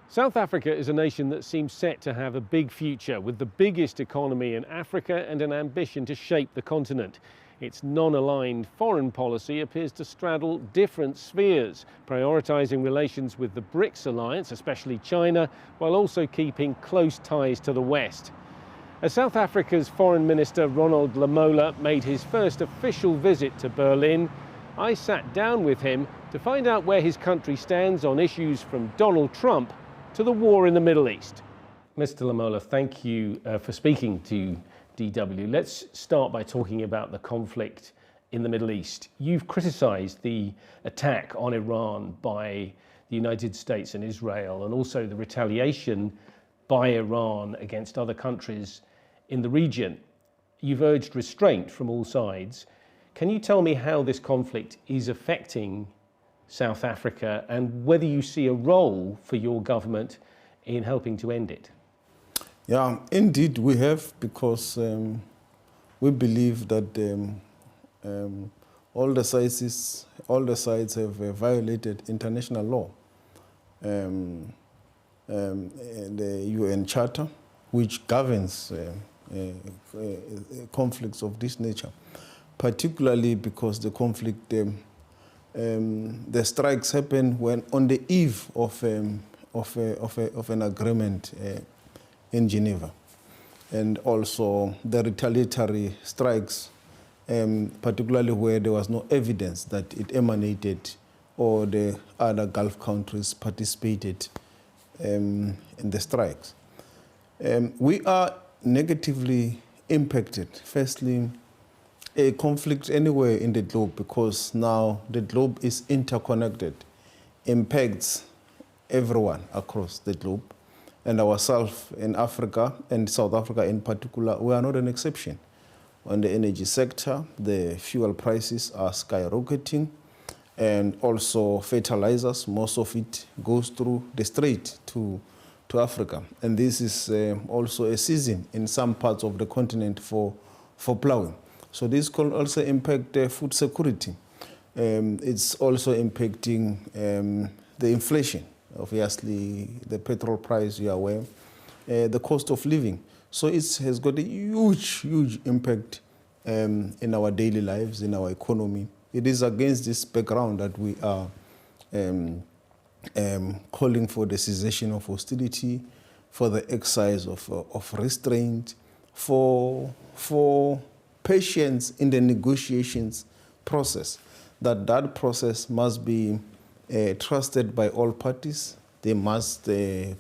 South Africa is a nation that seems set to have a big future, with the biggest economy in Africa and an ambition to shape the continent. Its non-aligned foreign policy appears to straddle different spheres, prioritising relations with the BRICS alliance, especially China, while also keeping close ties to the West. As South Africa's Foreign Minister Ronald Lamola made his first official visit to Berlin, I sat down with him to find out where his country stands on issues from Donald Trump to the war in the Middle East. Mr. Lamola, thank you for speaking to DW. Let's start by talking about the conflict in the Middle East. You've criticised the attack on Iran by the United States and Israel, and also the retaliation by Iran against other countries in the region. You've urged restraint from all sides. Can you tell me how this conflict is affecting South Africa and whether you see a role for your government in helping to end it? Yeah, indeed we have, because we believe that all the sides have violated international law. The UN Charter, which governs conflicts of this nature, particularly because the conflict, the strikes happen when on the eve of an agreement in Geneva, and also the retaliatory strikes, particularly where there was no evidence that it emanated or the other Gulf countries participated in the strikes. We are negatively impacted. Firstly, a conflict anywhere in the globe, because now the globe is interconnected, impacts everyone across the globe, and ourselves in Africa, and South Africa in particular, we are not an exception. On the energy sector, the fuel prices are skyrocketing, and also fertilizers, most of it goes through the strait to Africa. And this is also a season in some parts of the continent for plowing. So this can also impact food security. It's also impacting the inflation, obviously the petrol price, you are aware, the cost of living. So it has got a huge impact in our daily lives, in our economy. It is against this background that we are calling for the cessation of hostility, for the exercise of restraint, for patience in the negotiations process. That process must be trusted by all parties. They must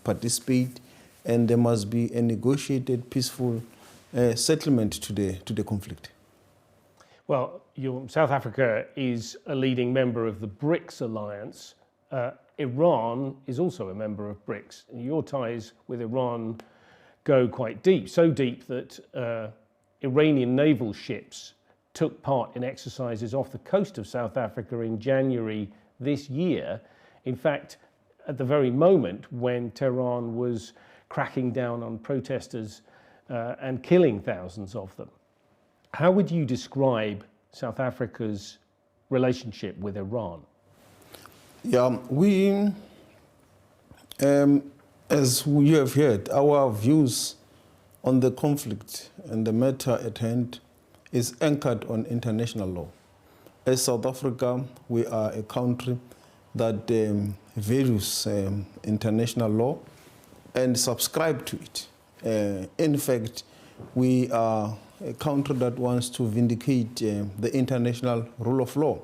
participate, and there must be a negotiated, peaceful settlement to the conflict. Well, South Africa is a leading member of the BRICS alliance. Iran is also a member of BRICS. And your ties with Iran go quite deep, so deep that Iranian naval ships took part in exercises off the coast of South Africa in January this year. In fact, at the very moment when Tehran was cracking down on protesters and killing thousands of them. How would you describe South Africa's relationship with Iran? Yeah, we, as you have heard, our views on the conflict and the matter at hand is anchored on international law. As South Africa, we are a country that values international law and subscribe to it. In fact, we are a country that wants to vindicate the international rule of law.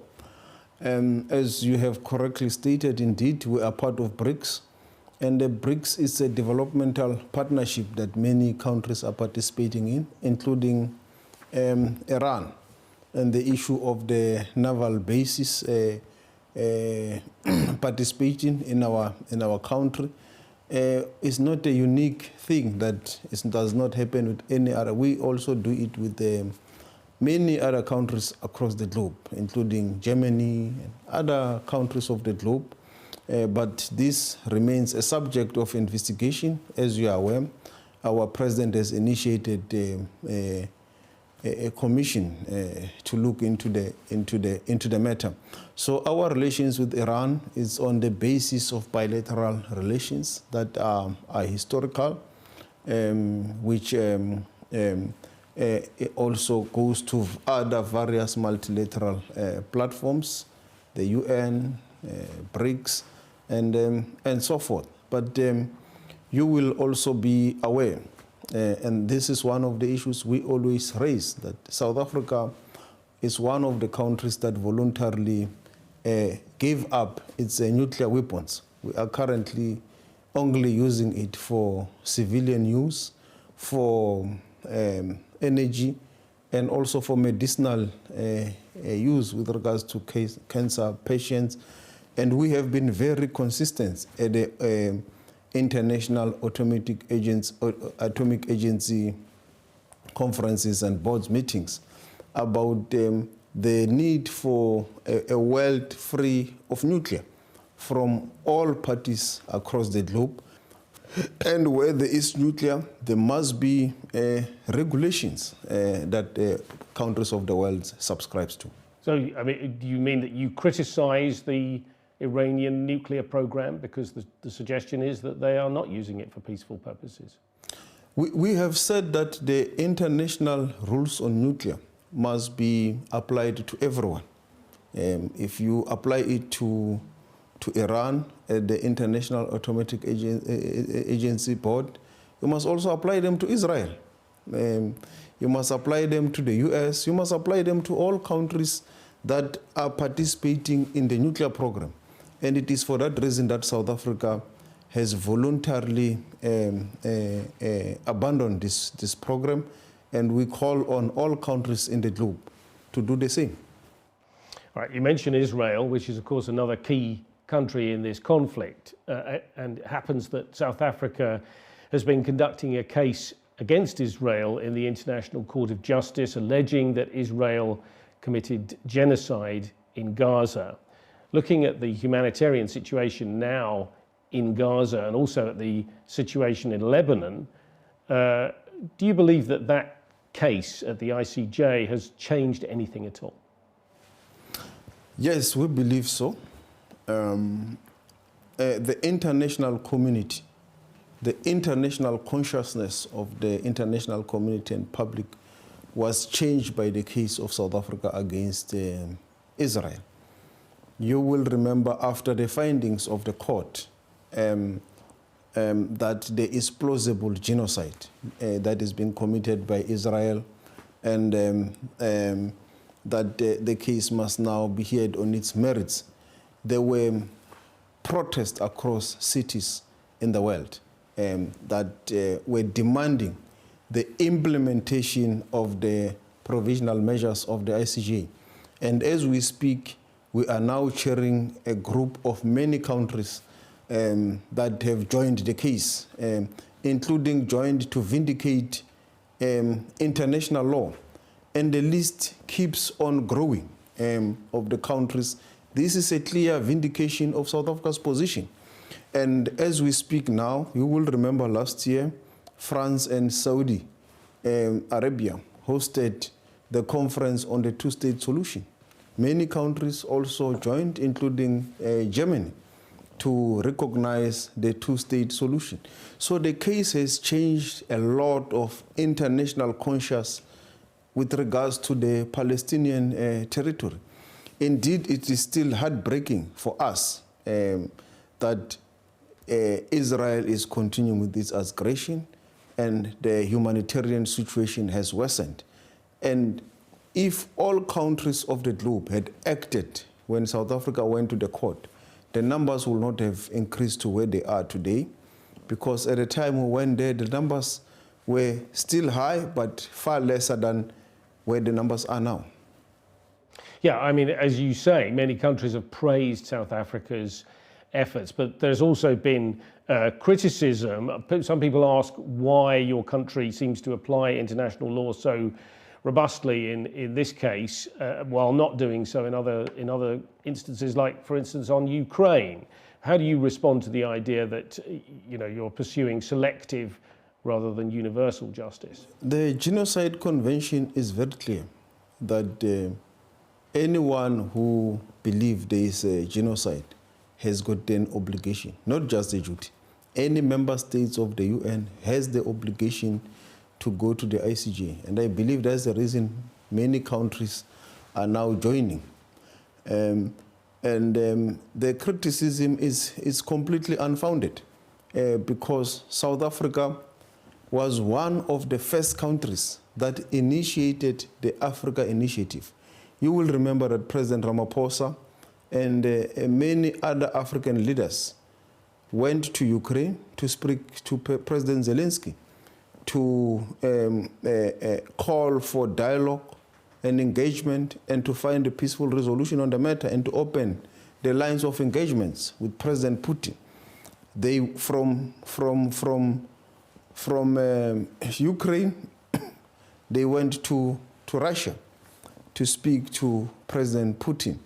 As you have correctly stated, indeed, we are part of BRICS. And the BRICS is a developmental partnership that many countries are participating in, including Iran. And the issue of the naval bases participating in our country is not a unique thing that does not happen with any other. We also do it with many other countries across the globe, including Germany and other countries of the globe. But this remains a subject of investigation. As you are aware, our president has initiated a commission to look into the matter. So our relations with Iran is on the basis of bilateral relations that are historical, which also goes to other various multilateral platforms, the UN, BRICS, and so forth. But you will also be aware, and this is one of the issues we always raise, that South Africa is one of the countries that voluntarily gave up its nuclear weapons. We are currently only using it for civilian use, for energy, and also for medicinal use with regards to cancer patients. And we have been very consistent at the International Atomic Agency conferences and boards meetings about the need for a world free of nuclear from all parties across the globe. And where there is nuclear, there must be regulations that countries of the world subscribes to. So, I mean, do you mean that you criticize the Iranian nuclear program because the suggestion is that they are not using it for peaceful purposes? We have said that the international rules on nuclear must be applied to everyone. If you apply it to Iran at the International Atomic Agency Board, you must also apply them to Israel. You must apply them to the US. You must apply them to all countries that are participating in the nuclear program. And it is for that reason that South Africa has voluntarily abandoned this program, and we call on all countries in the globe to do the same. All right, you mentioned Israel, which is of course another key country in this conflict, and it happens that South Africa has been conducting a case against Israel in the International Court of Justice, alleging that Israel committed genocide in Gaza. Looking at the humanitarian situation now in Gaza and also at the situation in Lebanon, do you believe that that case at the ICJ has changed anything at all? Yes, we believe so. The international community, the international consciousness of the international community and public was changed by the case of South Africa against Israel. You will remember after the findings of the court that there is plausible genocide that is being committed by Israel, and that the case must now be heard on its merits. There were protests across cities in the world that were demanding the implementation of the provisional measures of the ICJ. And as we speak, we are now chairing a group of many countries that have joined the case, including joined to vindicate international law. And the list keeps on growing of the countries. This is a clear vindication of South Africa's position. And as we speak now, you will remember last year, France and Saudi Arabia hosted the conference on the two-state solution. Many countries also joined, including Germany, to recognize the two-state solution. So the case has changed a lot of international conscience with regards to the Palestinian territory. Indeed, it is still heartbreaking for us that Israel is continuing with this aggression and the humanitarian situation has worsened. And if all countries of the globe had acted when South Africa went to the court, the numbers will not have increased to where they are today, because at the time we went there, the numbers were still high, but far lesser than where the numbers are now. Yeah, I mean, as you say, many countries have praised South Africa's efforts, but there's also been criticism. Some people ask why your country seems to apply international law so robustly in this case, while not doing so in other instances, like, for instance, on Ukraine. How do you respond to the idea that you're pursuing selective rather than universal justice? The Genocide Convention is very clear that anyone who believes there is a genocide has got an obligation, not just a duty. Any member states of the UN has the obligation to go to the ICJ. And I believe that's the reason many countries are now joining. The criticism is completely unfounded because South Africa was one of the first countries that initiated the Africa Initiative. You will remember that President Ramaphosa and many other African leaders went to Ukraine to speak to President Zelensky to call for dialogue and engagement and to find a peaceful resolution on the matter and to open the lines of engagements with President Putin. They from Ukraine, they went to Russia to speak to President Putin.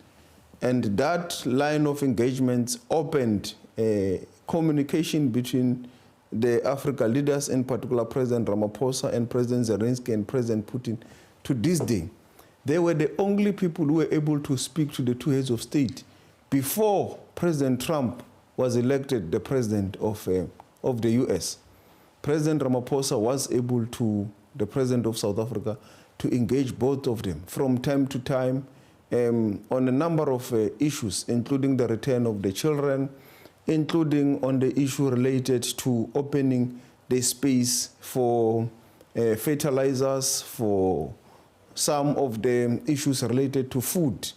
And that line of engagements opened communication between the Africa leaders, in particular President Ramaphosa and President Zelensky and President Putin, to this day. They were the only people who were able to speak to the two heads of state before President Trump was elected the president of the US. President Ramaphosa was able to, the president of South Africa, to engage both of them from time to time on a number of issues, including the return of the children, including on the issue related to opening the space for fertilizers, for some of the issues related to food,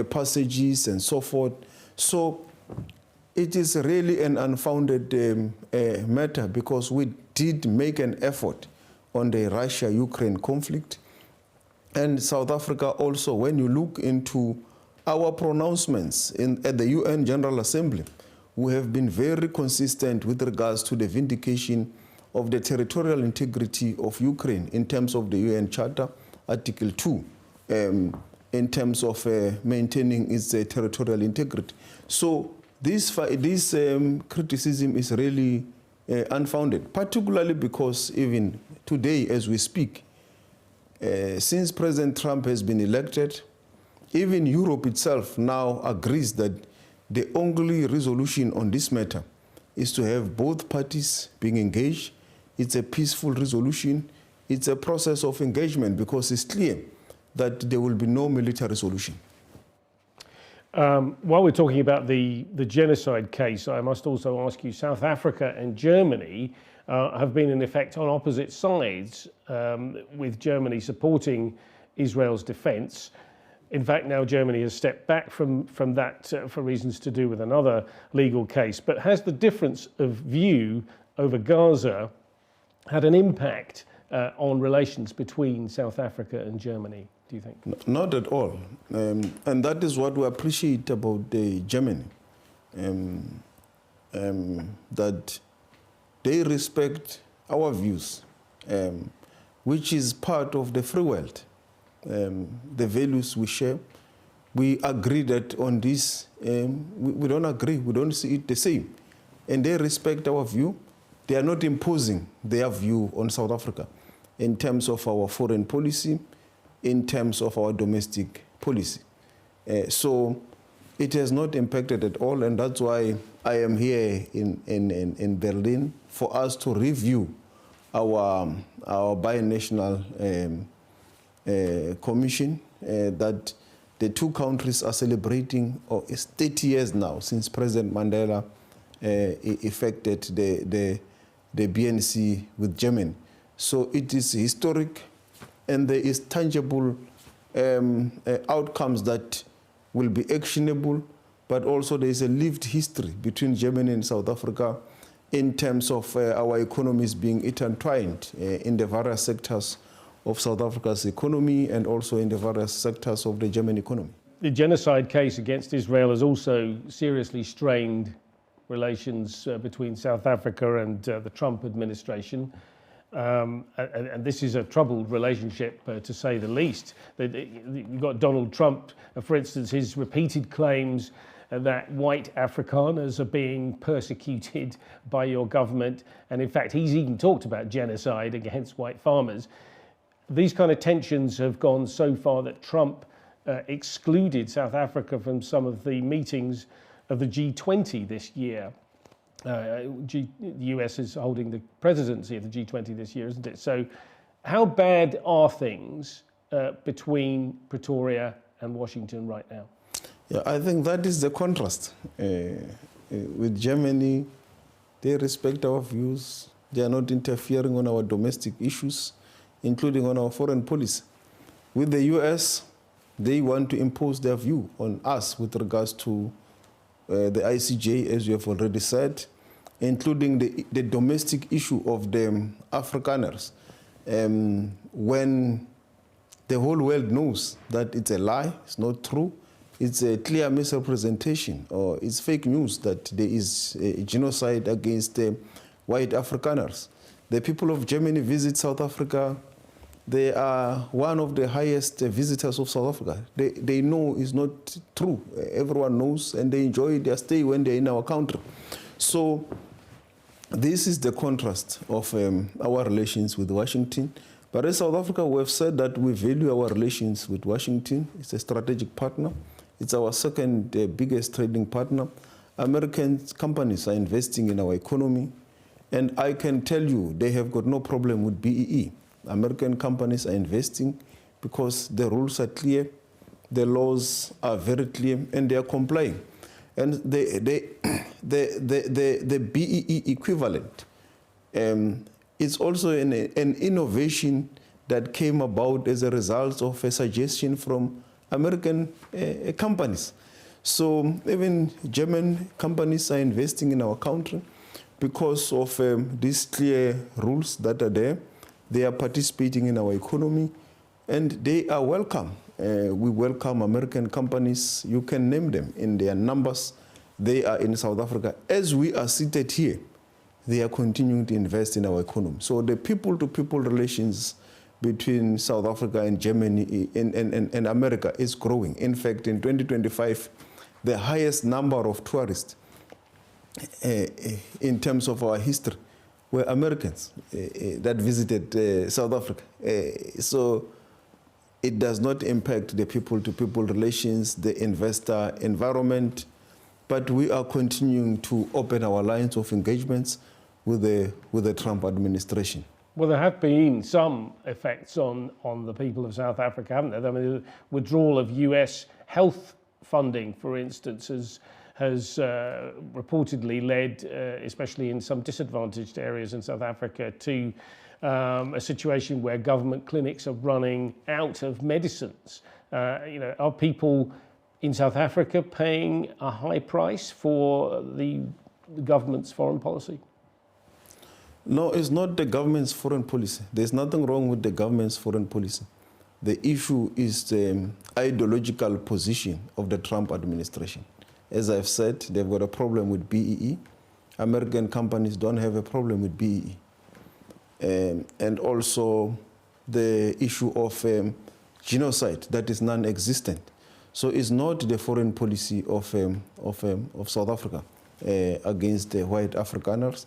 passages and so forth. So it is really an unfounded matter because we did make an effort on the Russia-Ukraine conflict. And South Africa also, when you look into our pronouncements at the UN General Assembly, we have been very consistent with regards to the vindication of the territorial integrity of Ukraine in terms of the UN Charter, Article 2, in terms of maintaining its territorial integrity. So this criticism is really unfounded, particularly because even today as we speak, since President Trump has been elected, even Europe itself now agrees that the only resolution on this matter is to have both parties being engaged. It's a peaceful resolution. It's a process of engagement because it's clear that there will be no military solution. While we're talking about the genocide case, I must also ask you, South Africa and Germany have been in effect on opposite sides, with Germany supporting Israel's defense. In fact, now Germany has stepped back from that for reasons to do with another legal case. But has the difference of view over Gaza had an impact on relations between South Africa and Germany, do you think? Not at all. And that is what we appreciate about Germany, that they respect our views, which is part of the free world. The values we share. We agree that on this, we don't agree, we don't see it the same. And they respect our view. They are not imposing their view on South Africa in terms of our foreign policy, in terms of our domestic policy. So it has not impacted at all, and that's why I am here in Berlin for us to review our binational commission that the two countries are celebrating. It's 30 years now since President Mandela effected the BNC with Germany. So it is historic, and there is tangible outcomes that will be actionable, but also there is a lived history between Germany and South Africa in terms of our economies being intertwined in the various sectors of South Africa's economy and also in the various sectors of the German economy. The genocide case against Israel has also seriously strained relations between South Africa and the Trump administration. And this is a troubled relationship, to say the least. You've got Donald Trump, for instance, his repeated claims that white Afrikaners are being persecuted by your government. And in fact, he's even talked about genocide against white farmers. These kind of tensions have gone so far that Trump excluded South Africa from some of the meetings of the G20 this year. The US is holding the presidency of the G20 this year, isn't it? So how bad are things between Pretoria and Washington right now? Yeah, I think that is the contrast. With Germany, they respect our views. They are not interfering on our domestic issues, including on our foreign policy. With the US, they want to impose their view on us with regards to the ICJ, as you have already said, including the domestic issue of the Afrikaners. When the whole world knows that it's a lie, it's not true, it's a clear misrepresentation, or it's fake news that there is a genocide against white Afrikaners. The people of Germany visit South Africa. They are one of the highest visitors of South Africa. They know it's not true. Everyone knows, and they enjoy their stay when they're in our country. So this is the contrast of our relations with Washington. But in South Africa, we have said that we value our relations with Washington. It's a strategic partner. It's our second biggest trading partner. American companies are investing in our economy. And I can tell you, they have got no problem with BEE. American companies are investing because the rules are clear, the laws are very clear, and they are complying. And the BEE equivalent is also an innovation that came about as a result of a suggestion from American companies. So even German companies are investing in our country because of these clear rules that are there. They are participating in our economy, and they are welcome. We welcome American companies. You can name them in their numbers. They are in South Africa. As we are seated here, they are continuing to invest in our economy. So the people-to-people relations between South Africa and Germany and America is growing. In fact, in 2025, the highest number of tourists in terms of our history were Americans that visited South Africa. So it does not impact the people-to-people relations, the investor environment, but we are continuing to open our lines of engagements with the Trump administration. Well, there have been some effects on the people of South Africa, haven't there? I mean, the withdrawal of US health funding, for instance, has reportedly led, especially in some disadvantaged areas in South Africa, to a situation where government clinics are running out of medicines. Are people in South Africa paying a high price for the government's foreign policy? No, it's not the government's foreign policy. There's nothing wrong with the government's foreign policy. The issue is the ideological position of the Trump administration. As I've said, they've got a problem with BEE. American companies don't have a problem with BEE. And also the issue of genocide that is non-existent. So it's not the foreign policy of South Africa against the white Afrikaners,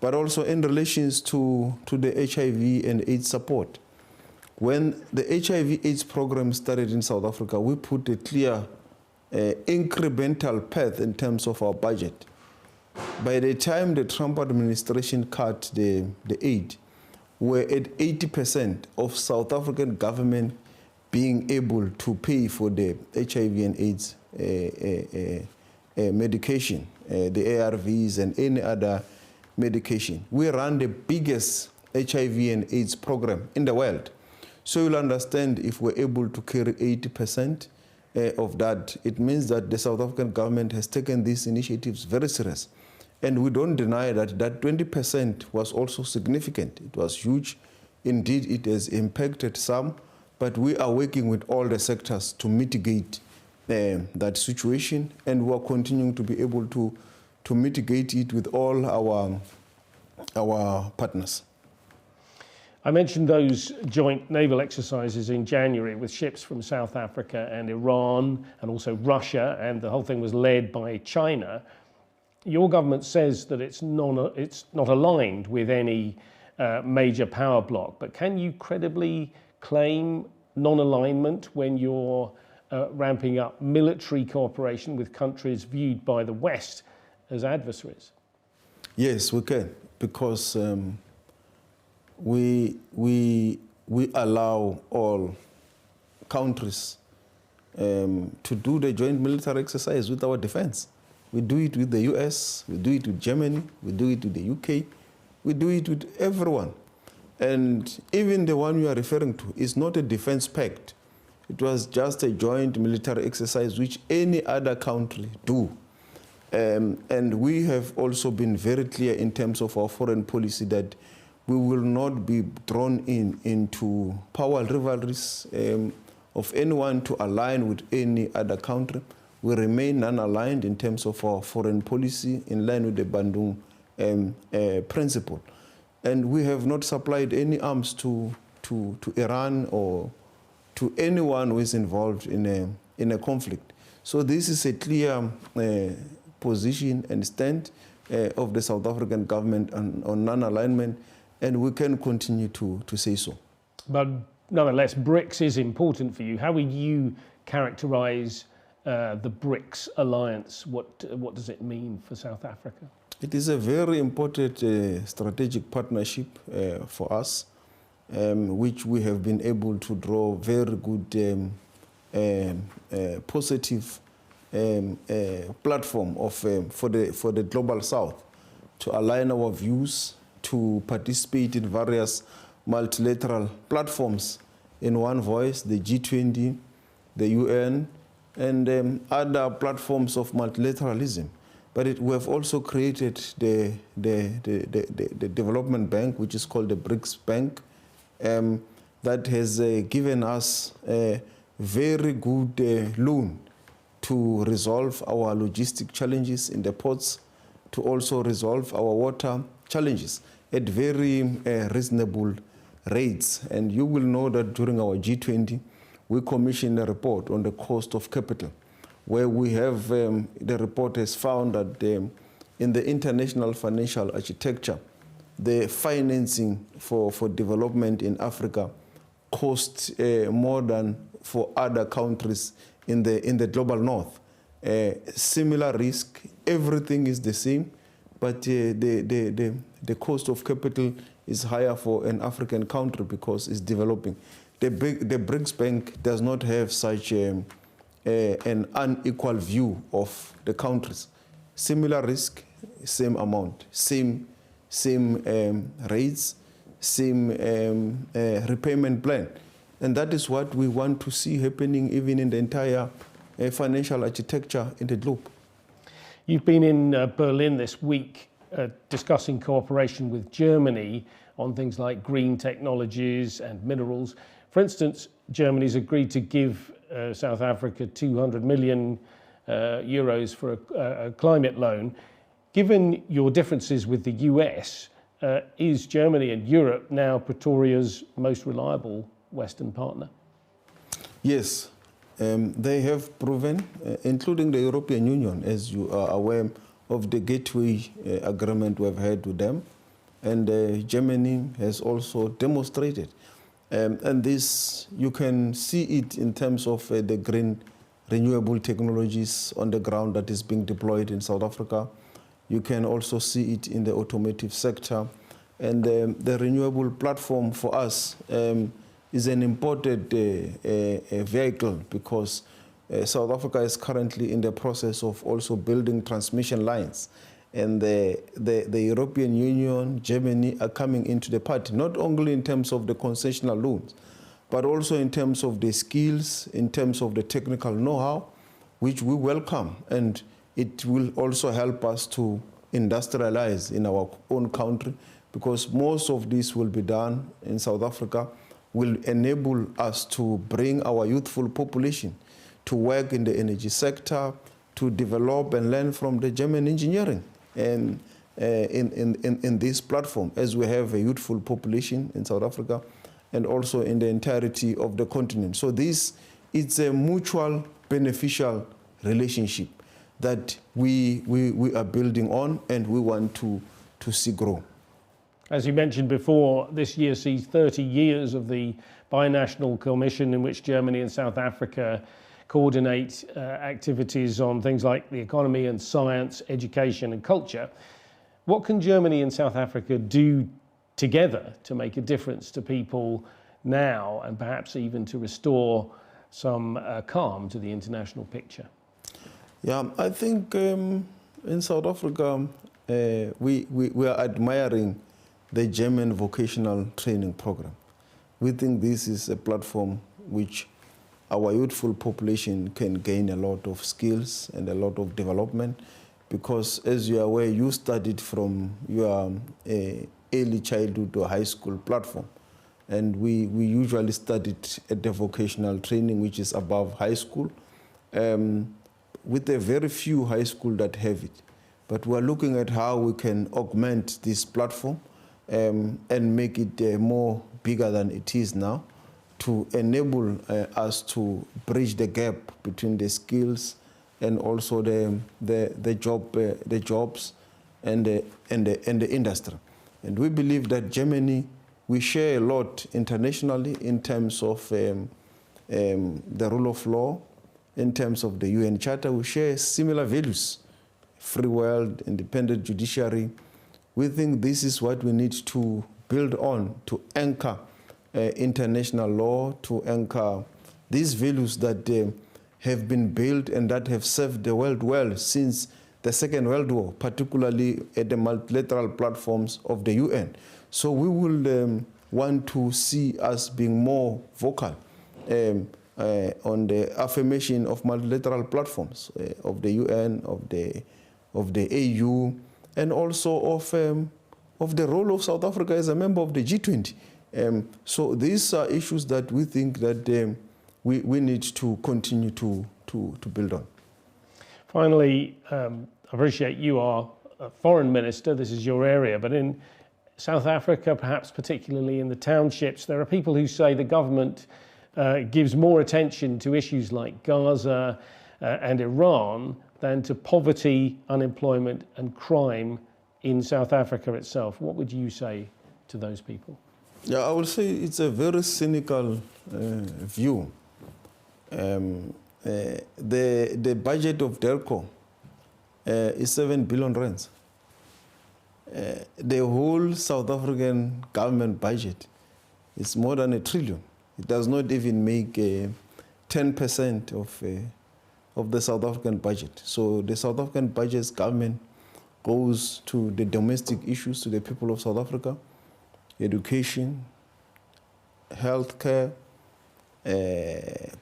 but also in relations to the HIV and AIDS support. When the HIV/AIDS program started in South Africa, we put a clear incremental path in terms of our budget. By the time the Trump administration cut the aid, we're at 80% of South African government being able to pay for the HIV and AIDS medication, the ARVs and any other medication. We run the biggest HIV and AIDS program in the world. So you'll understand, if we're able to carry 80% of that, it means that the South African government has taken these initiatives very serious. And we don't deny that 20% was also significant. It was huge. Indeed, it has impacted some, but we are working with all the sectors to mitigate that situation, and we are continuing to be able to mitigate it with all our partners. I mentioned those joint naval exercises in January with ships from South Africa and Iran and also Russia, and the whole thing was led by China. Your government says that it's not aligned with any major power bloc, but can you credibly claim non-alignment when you're ramping up military cooperation with countries viewed by the West as adversaries? Yes, we can, because we allow all countries to do the joint military exercise with our defense. We do it with the US, we do it with Germany, we do it with the UK, we do it with everyone. And even the one you are referring to is not a defense pact. It was just a joint military exercise which any other country do. And we have also been very clear in terms of our foreign policy that we will not be drawn into power rivalries of anyone to align with any other country. We remain non-aligned in terms of our foreign policy in line with the Bandung principle. And we have not supplied any arms to Iran or to anyone who is involved in a conflict. So this is a clear position and stand of the South African government on non-alignment, and we can continue to say so. But nonetheless, BRICS is important for you. How would you characterize the BRICS alliance? What does it mean for South Africa? It is a very important strategic partnership for us, which we have been able to draw very good positive platform for the Global South to align our views, to participate in various multilateral platforms in one voice, the G20, the UN, and other platforms of multilateralism. But we have also created the development bank, which is called the BRICS Bank, that has given us a very good loan to resolve our logistic challenges in the ports, to also resolve our water challenges at very reasonable rates. And you will know that during our G20, we commissioned a report on the cost of capital, where we have, the report has found that in the international financial architecture, the financing for development in Africa costs more than for other countries in the global north. Similar risk, everything is the same, but the cost of capital is higher for an African country because it's developing. The BRICS Bank does not have such an unequal view of the countries. Similar risk, same amount, same rates, same repayment plan. And that is what we want to see happening even in the entire financial architecture in the globe. You've been in Berlin this week discussing cooperation with Germany on things like green technologies and minerals. For instance, Germany's agreed to give South Africa 200 million euros for a climate loan. Given your differences with the US, is Germany and Europe now Pretoria's most reliable Western partner? Yes, they have proven, including the European Union, as you are aware of the gateway agreement we've had with them. And Germany has also demonstrated. And this, you can see it in terms of the green renewable technologies on the ground that is being deployed in South Africa. You can also see it in the automotive sector. And the renewable platform for us is an important vehicle because South Africa is currently in the process of also building transmission lines. And the European Union, Germany are coming into the party, not only in terms of the concessional loans, but also in terms of the skills, in terms of the technical know-how, which we welcome. And it will also help us to industrialize in our own country, because most of this will be done in South Africa, will enable us to bring our youthful population to work in the energy sector, to develop and learn from the German engineering. And in this platform, as we have a youthful population in South Africa and also in the entirety of the continent. So it's a mutual beneficial relationship that we are building on and we want to see grow. As you mentioned before, this year sees 30 years of the binational commission in which Germany and South Africa coordinate activities on things like the economy and science, education and culture. What can Germany and South Africa do together to make a difference to people now and perhaps even to restore some calm to the international picture? Yeah, I think in South Africa we are admiring the German vocational training program. We think this is a platform which our youthful population can gain a lot of skills and a lot of development, because as you are aware, you studied from your early childhood or high school platform. And we usually studied at the vocational training, which is above high school, with a very few high school that have it. But we're looking at how we can augment this platform and make it more bigger than it is now, to enable us to bridge the gap between the skills and also the jobs and the industry. And we believe that Germany, we share a lot internationally in terms of the rule of law, in terms of the UN Charter. We share similar values: free world, independent judiciary. We think this is what we need to build on, to anchor international law, to anchor these values that have been built and that have served the world well since the Second World War, particularly at the multilateral platforms of the UN. So we will want to see us being more vocal on the affirmation of multilateral platforms of the UN, of the AU, and also of the role of South Africa as a member of the G20. So these are issues that we think that we need to continue to build on. Finally, I appreciate you are a foreign minister, this is your area, but in South Africa, perhaps particularly in the townships, there are people who say the government gives more attention to issues like Gaza and Iran than to poverty, unemployment and crime in South Africa itself. What would you say to those people? Yeah, I would say it's a very cynical view. The budget of DERCO is 7 billion rands. The whole South African government budget is more than $1 trillion. It does not even make 10% of the South African budget. So the South African budget's government goes to the domestic issues, to the people of South Africa: education, healthcare,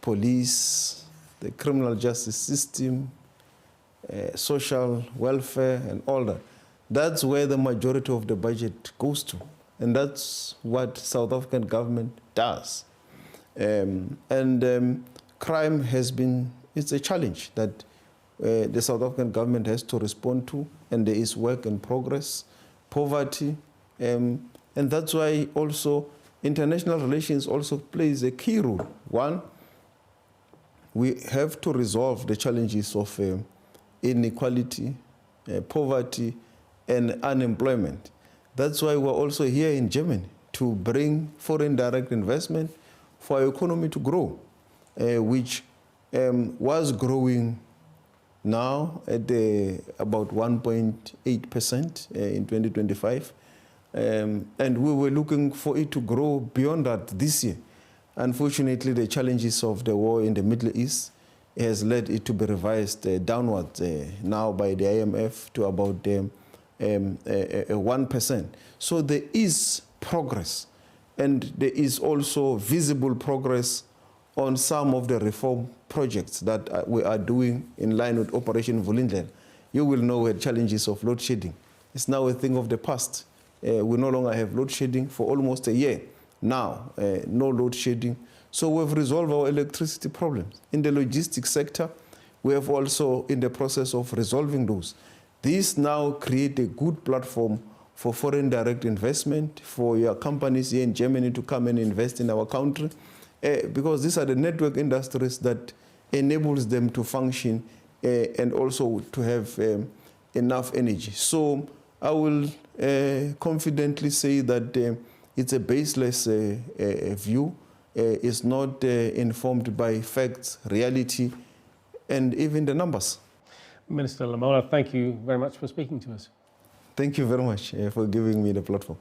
police, the criminal justice system, social welfare, and all that. That's where the majority of the budget goes to. And that's what South African government does. Crime it's a challenge that the South African government has to respond to, and there is work in progress, poverty, and that's why also international relations also plays a key role. One, we have to resolve the challenges of inequality, poverty, and unemployment. That's why we're also here in Germany, to bring foreign direct investment for our economy to grow, which was growing now at about 1.8% in 2025. And we were looking for it to grow beyond that this year. Unfortunately, the challenges of the war in the Middle East has led it to be revised downwards now by the IMF to about 1%. So there is progress, and there is also visible progress on some of the reform projects that we are doing in line with Operation Vulindlela. You will know the challenges of load shedding. It's now a thing of the past. We no longer have load shedding for almost a year now, no load shedding. So we've resolved our electricity problems. In the logistics sector, we have also in the process of resolving those. This now creates a good platform for foreign direct investment, for your companies here in Germany to come and invest in our country, because these are the network industries that enables them to function and also to have enough energy. So I will confidently say that it's a baseless view. It's not informed by facts, reality, and even the numbers. Minister Lamola, thank you very much for speaking to us. Thank you very much for giving me the platform.